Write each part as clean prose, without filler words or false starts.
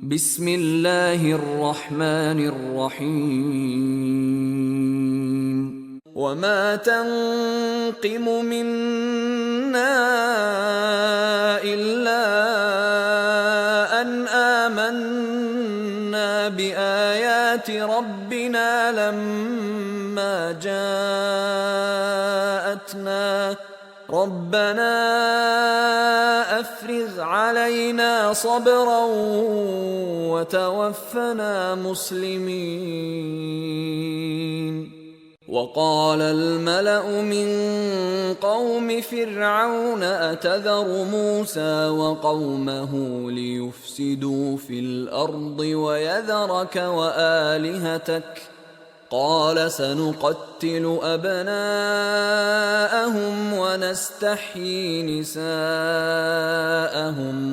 بسم الله الرحمن الرحيم وما تنقم منا إلا أن آمنا بآيات ربنا لما جاءتنا ربنا أفرغ علينا صبرا وتوفنا مسلمين. وقال الملأ من قوم فرعون أتذر موسى وقومه ليفسدوا في الأرض ويذرك وآلهتك قال سنقتل أبناءهم ونستحيي نساءهم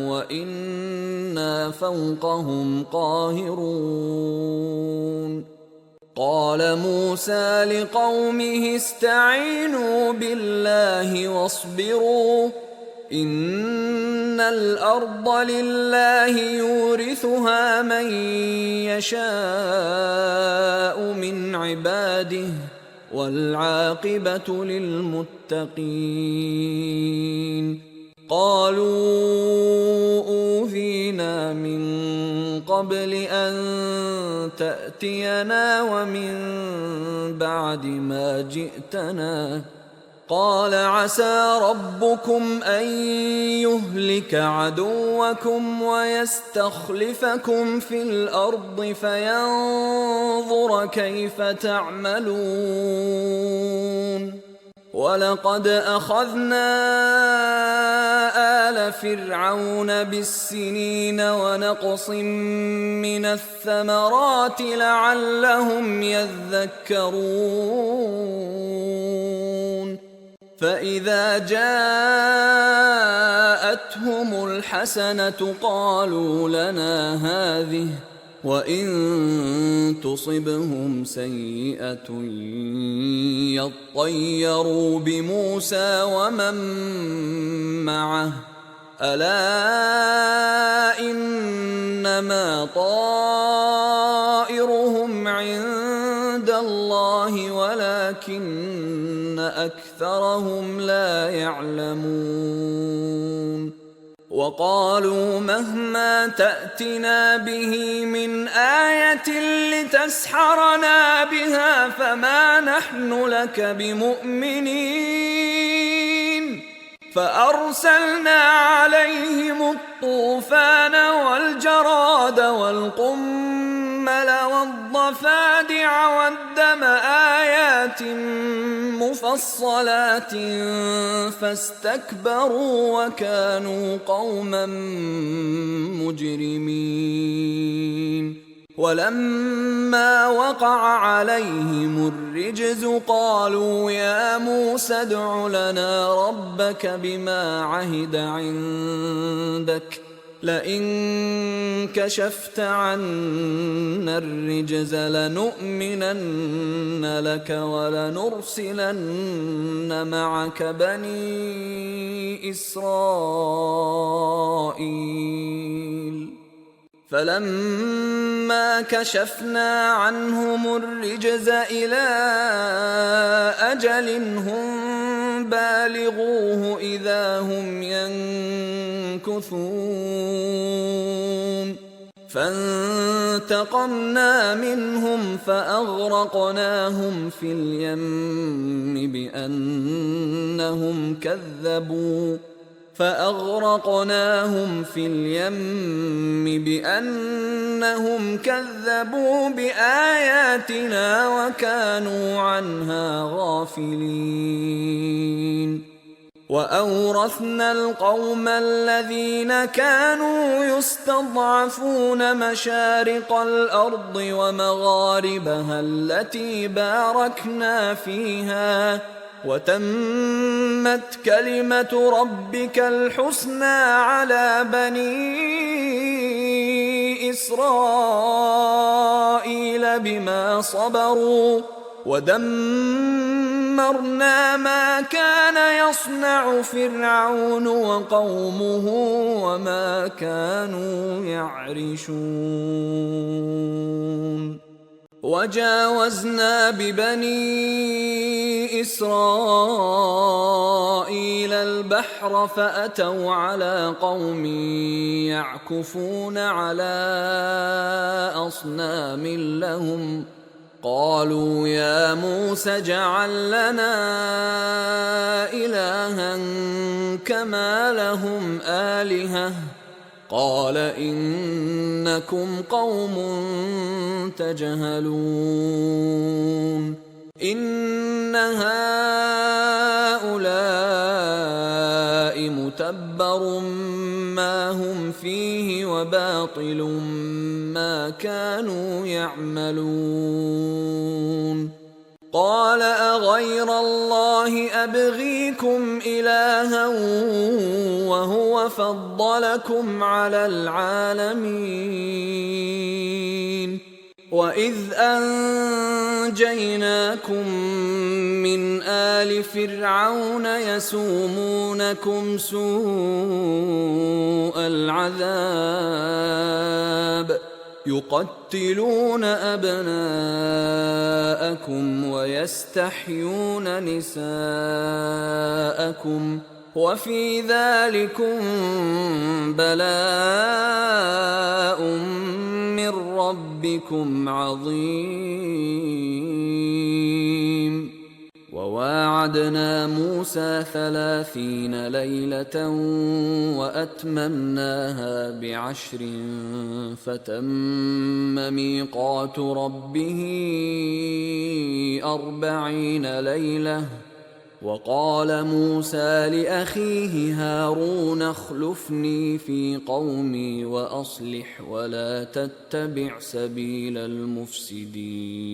وإنا فوقهم قاهرون. قال موسى لقومه استعينوا بالله واصبروا إن الأرض لله يورثها من يشاء من عباده والعاقبة للمتقين. قالوا أوذينا من قبل أن تأتينا ومن بعد ما جئتنا قال عسى ربكم أن يهلك عدوكم ويستخلفكم في الأرض فينظر كيف تعملون. ولقد أخذنا آل فرعون بالسنين ونقص من الثمرات لعلهم يذكرون. فإذا جاءتهم الحسنة قالوا لنا هذه وإن تصبهم سيئة يطيروا بموسى ومن معه ألا إنما طائرهم عند الله ولكن أكثرهم لا يعلمون. وقالوا مهما تأتنا به من آية لتسحرنا بها فما نحن لك بمؤمنين. فأرسلنا عليهم الطوفان والجراد والقمل والضفادع والدم آيات مفصلات فاستكبروا وكانوا قوما مجرمين. ولما وقع عليهم الرجز قالوا يا موسى ادع لنا ربك بما عهد عندك لئن كشفت عنا الرجز لنؤمنن لك ولنرسلن معك بني إسرائيل. فلما كشفنا عنهم الرجز إلى أجل هم بالغوه إذا هم ينكثون. فانتقمنا منهم فأغرقناهم في اليم بأنهم كذبوا بآياتنا وكانوا عنها غافلين. وأورثنا القوم الذين كانوا يستضعفون مشارق الأرض ومغاربها التي باركنا فيها وتمت كلمة ربك الحسنى على بني إسرائيل بما صبروا ودمرنا ودمرنا ما كان يصنع فرعون وقومه وما كانوا يعرشون وجاوزنا ببني إسرائيل البحر فأتوا على قوم يعكفون على أصنام لهم قالوا يا موسى اجعل لنا إلها كما لهم آلهة قال إنكم قوم تجهلون إن هؤلاء متبر ما هم فيه وباطل ما كانوا يعملون قال أغير الله أبغيكم إلها وهو فضلكم على العالمين وإذ أنجيناكم من آل فرعون يسومونكم سوء العذاب يقتلون أبناءكم ويستحيون نساءكم وفي ذلكم بلاء من ربكم عظيم وواعدنا موسى 30 ليلة وأتممناها ب10 فتم ميقات ربه 40 ليلة وقال موسى لأخيه هارون اخلفني في قومي وأصلح ولا تتبع سبيل المفسدين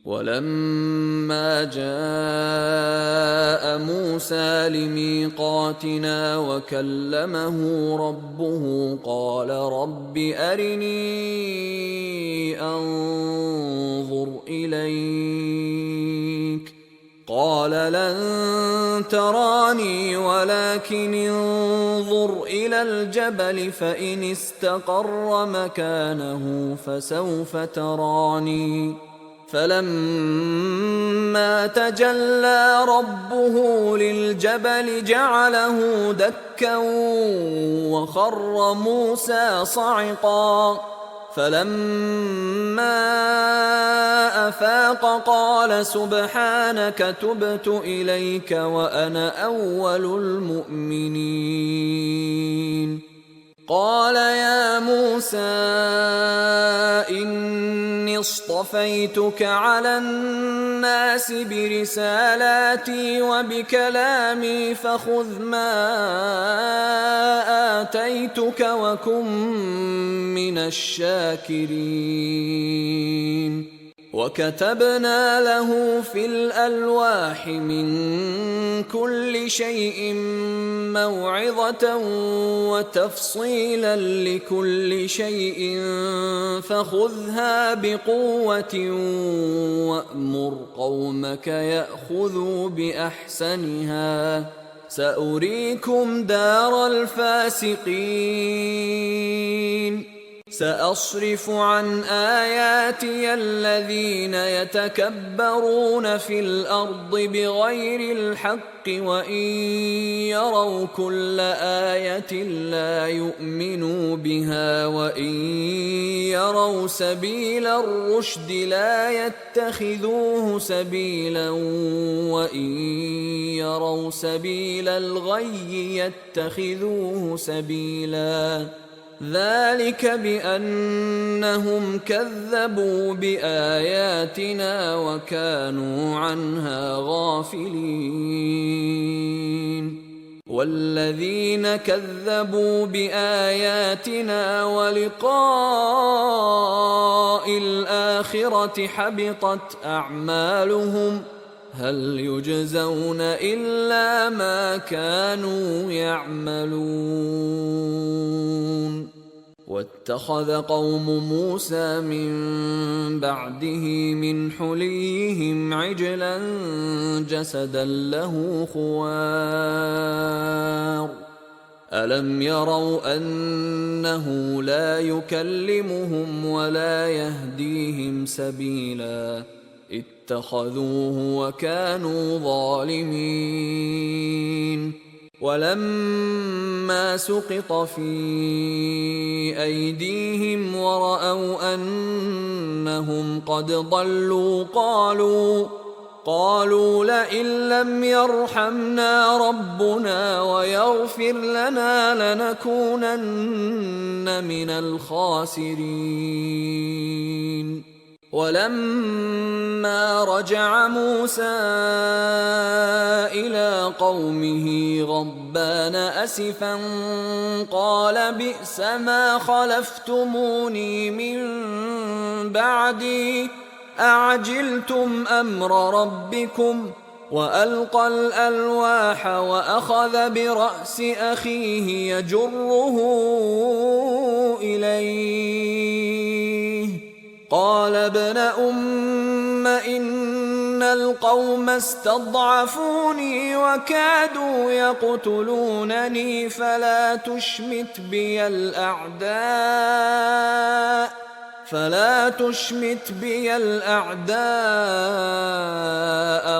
ولما جاء موسى لميقاتنا وكلمه ربه قال رب أرني أنظر إليك قال لن تراني ولكن انظر إلى الجبل فإن استقر مكانه فسوف تراني فلما تجلى ربه للجبل جعله دكا وخر موسى صعقا فلما أفاق قال سبحانك تبت إليك وأنا أول المؤمنين قال يا موسى إني اصطفيتك على الناس برسالاتي وبكلامي فخذ ما آتيتك وكن من الشاكرين وكتبنا له في الألواح من كل شيء موعظة وتفصيلا لكل شيء فخذها بقوة وأمر قومك يأخذوا بأحسنها سأريكم دار الفاسقين سأصرف عن آياتي الذين يتكبرون في الأرض بغير الحق وإن يروا كل آية لا يؤمنوا بها وإن يروا سبيل الرشد لا يتخذوه سبيلا وإن يروا سبيل الغي يتخذوه سبيلا ذلك بأنهم كذبوا بآياتنا وكانوا عنها غافلين والذين كذبوا بآياتنا ولقاء الآخرة حبطت أعمالهم هل يجزون إلا ما كانوا يعملون واتخذ قوم موسى من بعده من حليهم عجلا جسدا له خوار ألم يروا أنه لا يكلمهم ولا يهديهم سبيلا اتخذوه وكانوا ظالمين ولما سقط في أيديهم ورأوا أنهم قد ضلوا قالوا لئن لم يرحمنا ربنا ويغفر لنا لنكونن من الخاسرين ولما رجع موسى إلى قومه غضبان أسفا قال بئس ما خلفتموني من بعدي أعجلتم أمر ربكم وألقى الألواح وأخذ برأس أخيه يجره إليه قال ابن أم إن القوم استضعفوني وكادوا يقتلونني فلا تشمت بي الأعداء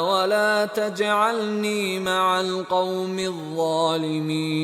ولا تجعلني مع القوم الظالمين